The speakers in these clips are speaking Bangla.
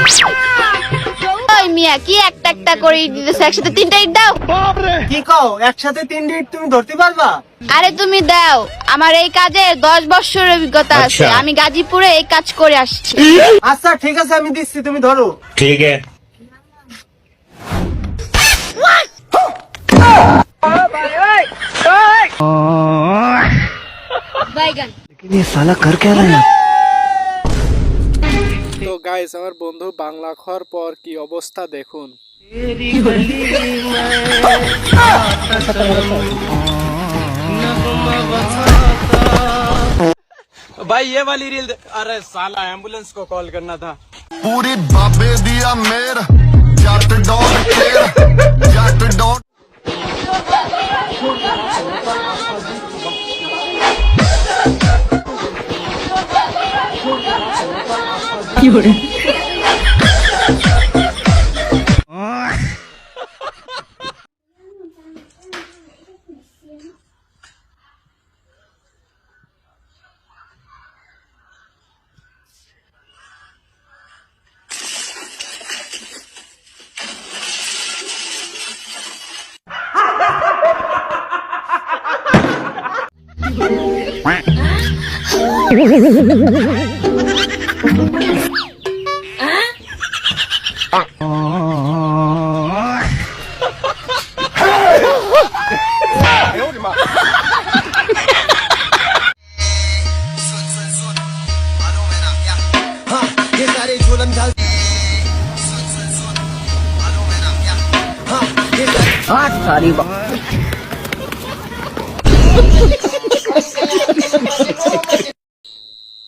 ওই মিয়া কি একটা একটা করে ইট দিতেছে, একসাথে তিনটা ইট দাও। কি কও, একসাথে 3 ইট তুমি ধরতে পারবা? আরে তুমি দাও, আমার এই কাজে 10 বছরের অভিজ্ঞতা আছে, আমি গাজীপুরে এই কাজ করে আসছি। আচ্ছা ঠিক আছে, আমি দিচ্ছি, তুমি ধরো। ठीक है। বাইগান তো গাইস, আমার বন্ধু বাংলা খাওয়ার পর কি অবস্থা দেখুন। भाई ये वाली रील अरे साला एम्बुलेंस को कॉल करना था। पूरी बाबे दिया मेर जट डॉट केर जट डॉट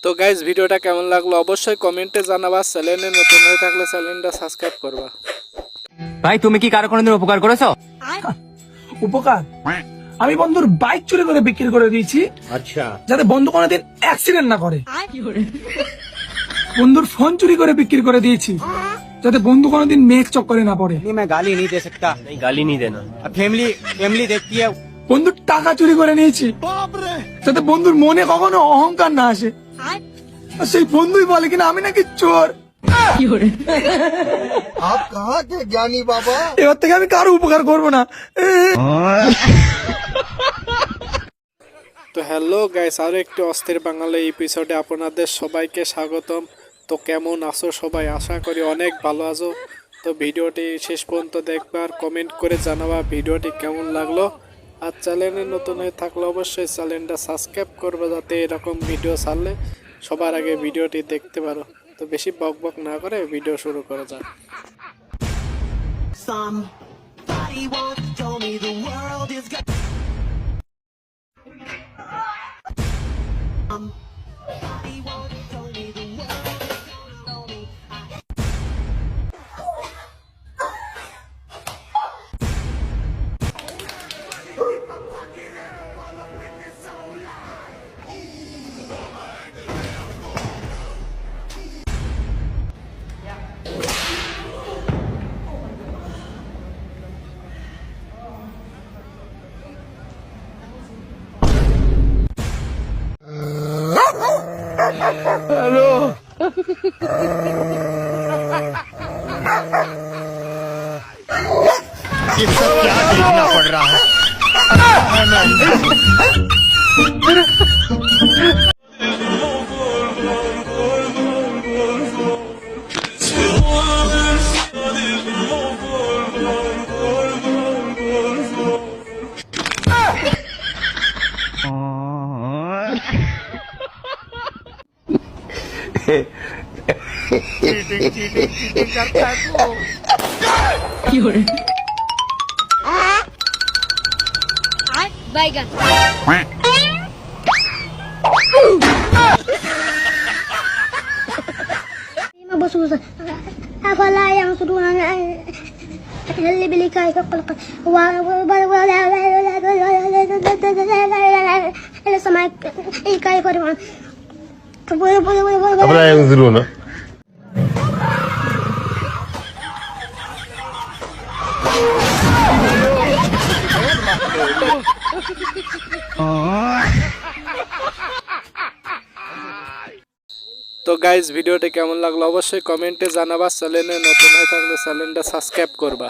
তো গাইস, ভিডিওটা কেমন লাগলো অবশ্যই কমেন্টে জানাবা। চ্যানেলে নতুন হয়ে থাকলে চ্যানেলটা সাবস্ক্রাইব করবা। ভাই তুমি কি কারো কোনোদিন উপকার করেছো? উপকার আমি বন্ধুর বাইক চুরি করে বিক্রি করে দিয়েছি, अच्छा। যাতে বন্ধু কোনোদিন অ্যাক্সিডেন্ট না করে। বন্ধুর ফোন চুরি করে বিক্রি করে দিয়েছি, যাতে বন্ধু কোনোদিন মেঘ চক্করে না পড়ে। मैं गाली नहीं दे सकता। नहीं गाली नहीं देना। फैमिली फैमिली देखती है। বন্ধুর টাকা চুরি করে নিয়েছি, যাতে বন্ধুর মনে কখনো অহংকার না আসে। আর সেই বন্ধুই বলে কিনা আমি নাকি চোর। आप कहाँ थे ज्ञानी बाबा? এবার থেকে আমি কারো উপকার করবো না। তো হ্যালো গাইস, আরো একটি অস্থির বাঙালি এপিসোডে আপনাদের সবাইকে স্বাগতম। তো কেমন আছো সবাই? আশা করি অনেক ভালো আছো। তো ভিডিওটি শেষ পর্যন্ত দেখবার, কমেন্ট করে জানাবা ভিডিওটি কেমন লাগলো। আর চ্যানেলে নতুন হয়ে থাকলে অবশ্যই চ্যানেলটা সাবস্ক্রাইব করবে, যাতে এরকম ভিডিও ছাড়লে সবার আগে ভিডিওটি দেখতে পারো। তো বেশি বক বক না করে ভিডিও শুরু করা যাক। ये सब क्या देखना पड़ रहा है? चीटिंग करता है तू। বাইগান بص أفلا ينظرون اللي بالكاي خلق السماء الكاي فرمان أفلا ينظرون তো গাইজ ভিডিওটি কেমন লাগলো অবশ্যই কমেন্টে জানাবা, চ্যানেলে নতুন হয়ে থাকলে চ্যানেলটা সাবস্ক্রাইব করবা।